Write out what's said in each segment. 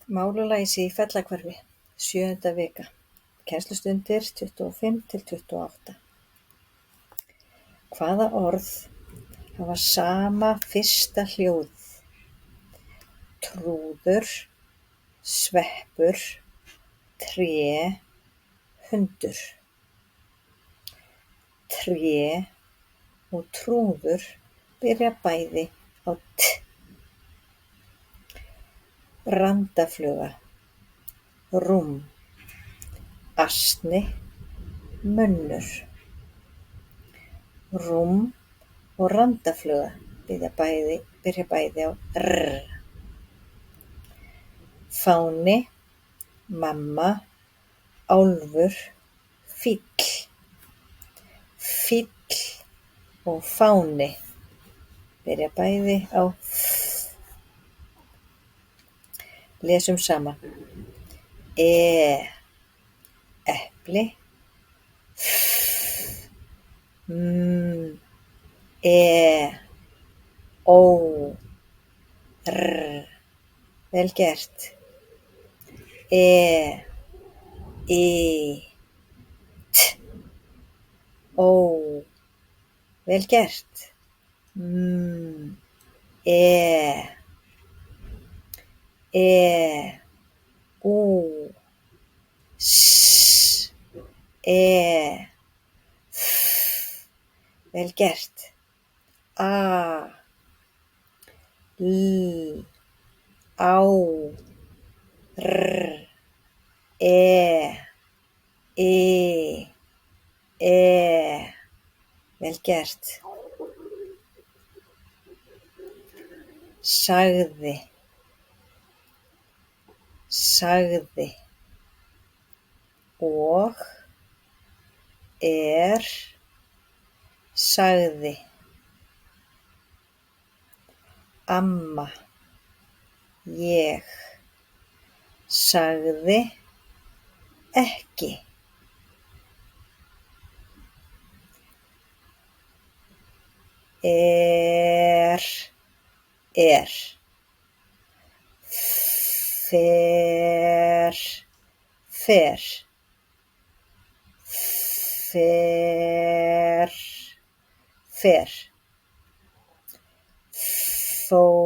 Málalæsi í Fellahvarfi, 7. vika, kennslustundir 25-28. Hvaða orð hafa sama fyrsta hljóðið? Trúður, sveppur, tré, hundur. Tré og trúður byrja bæði á t. Randafluga, rúm, asni, munnur. Rúm og randafluga byrja bæði á r. Fáni, mamma, álfur, fíll. Fíll og fáni byrja bæði á f. Lesum saman. Epli, ó, vel gert. Ó, vel gert. Ú, vel gert. Á, vel gert. Sagði, og sagði. Amma, ég sagði ekki. Fer,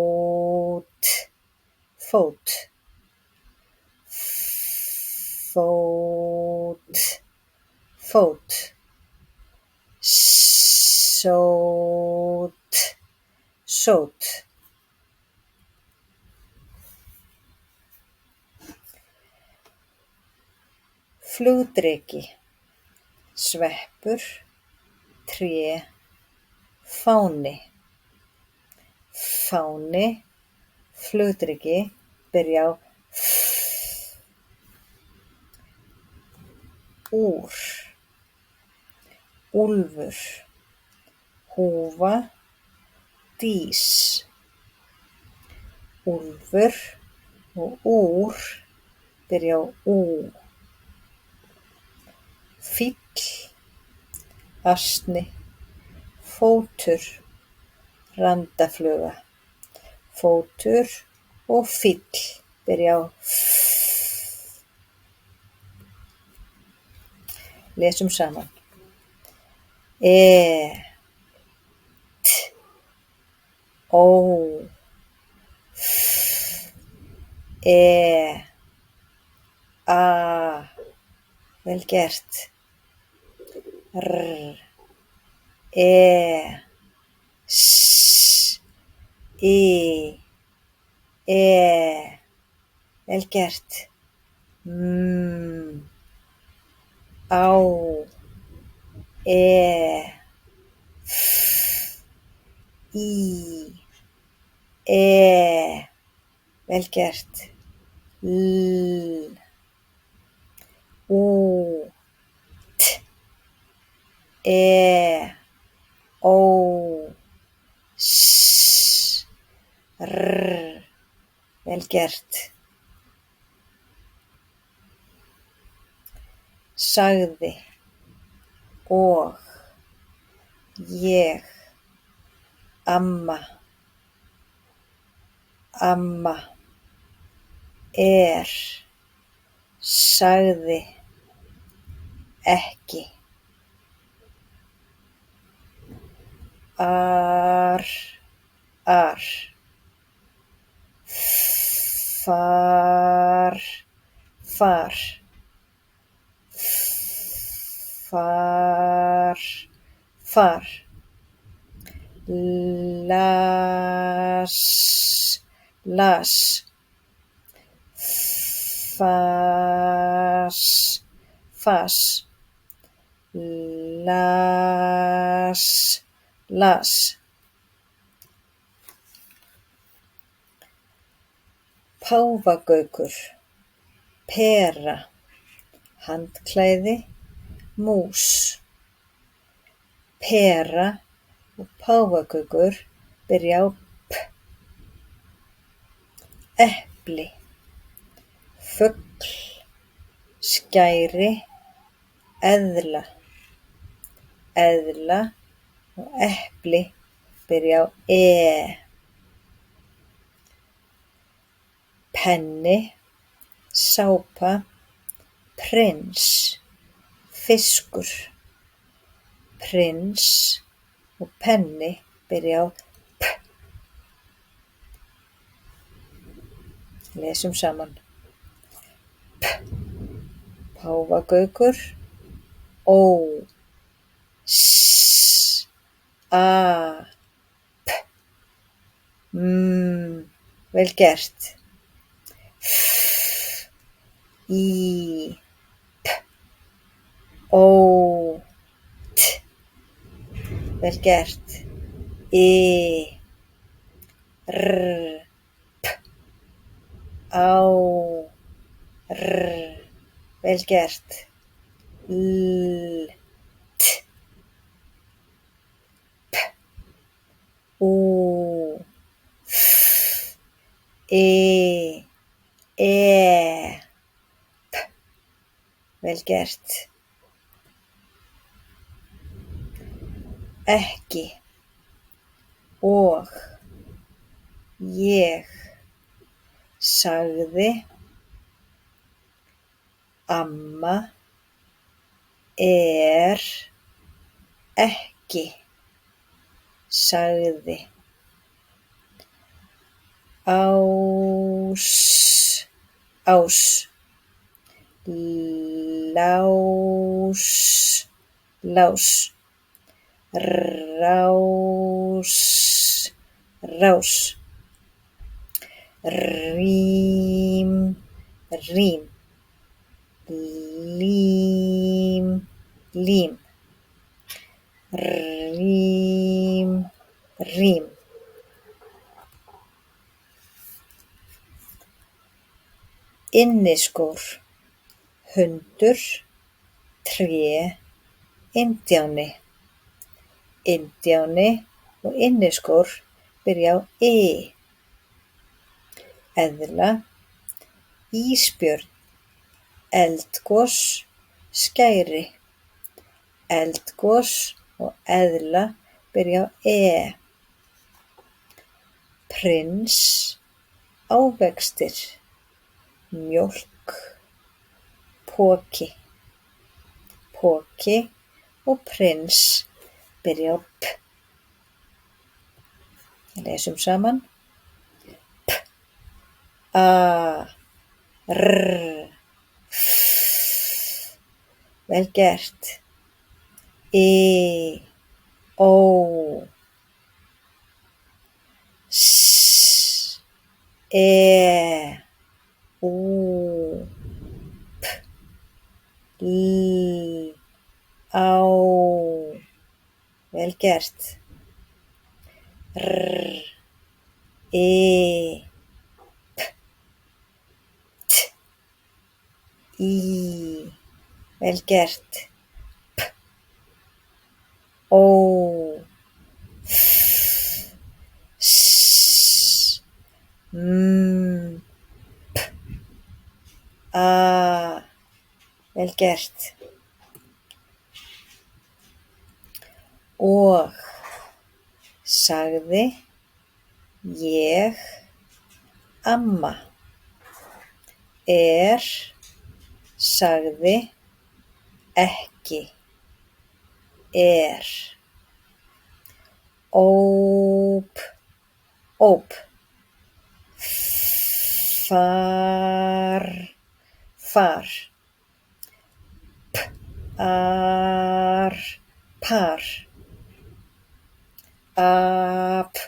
fót, sót. Flugdreki, sveppur, tré, fáni. Fáni, flugdreki byrja á f. Úr, úlfur, húfa, dís. Úlfur og úr byrja á ú. Fíll, asni, fótur, randafluga. Fótur og fíll byrja á f. Lesum saman. Ó, vel gert. Vel gert. Á, vel gert. Ú, ó, vel gert. Sagði, og ég, amma. sagði, ekki, ar, far, far, las, fas, las, páfagaukur, pera, handklæði, mús, pera og páfagaukur byrja á p, epli, fugl, skæri, eðla og epli byrja á e, penni, sápa, prins, fiskur, prins og penni byrja á p. Lesum saman. P, páfagaukur, ó, s, a, p, vel gert. F, í, p, ó, t, vel gert. I, r, p, á, r, vel gert. L, t, p, ú, f, e, p, vel gert. Ekki, og, ég, sagði, amma, ekki, sagði, ás, lás, rás, rím, lím, rím. Inniskór, hundur, tré, indjáni. Indjáni og inniskór byrja á i. Eðla, ísbjörn, eldgos, skæri. Eldgos og eðla byrja á e. Prins, ávextir, mjólk, poki. Poki og prins byrja á p. Lesum saman. P, a, r, f, vel gert. I, ó, s, ú, p, l, á, vel gert. R, p, t, vel gert. P, ó, f, s, p, a, vel gert. Og, sagði, ég, amma. sagði, ekki, óp, far, par, ap,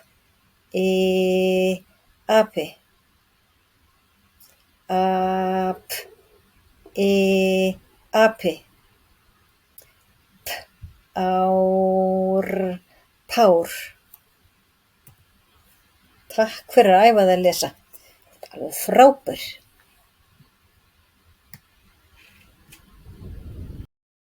api, api, pár. Takk fyrir að æfa þig að lesa. Alveg frábær.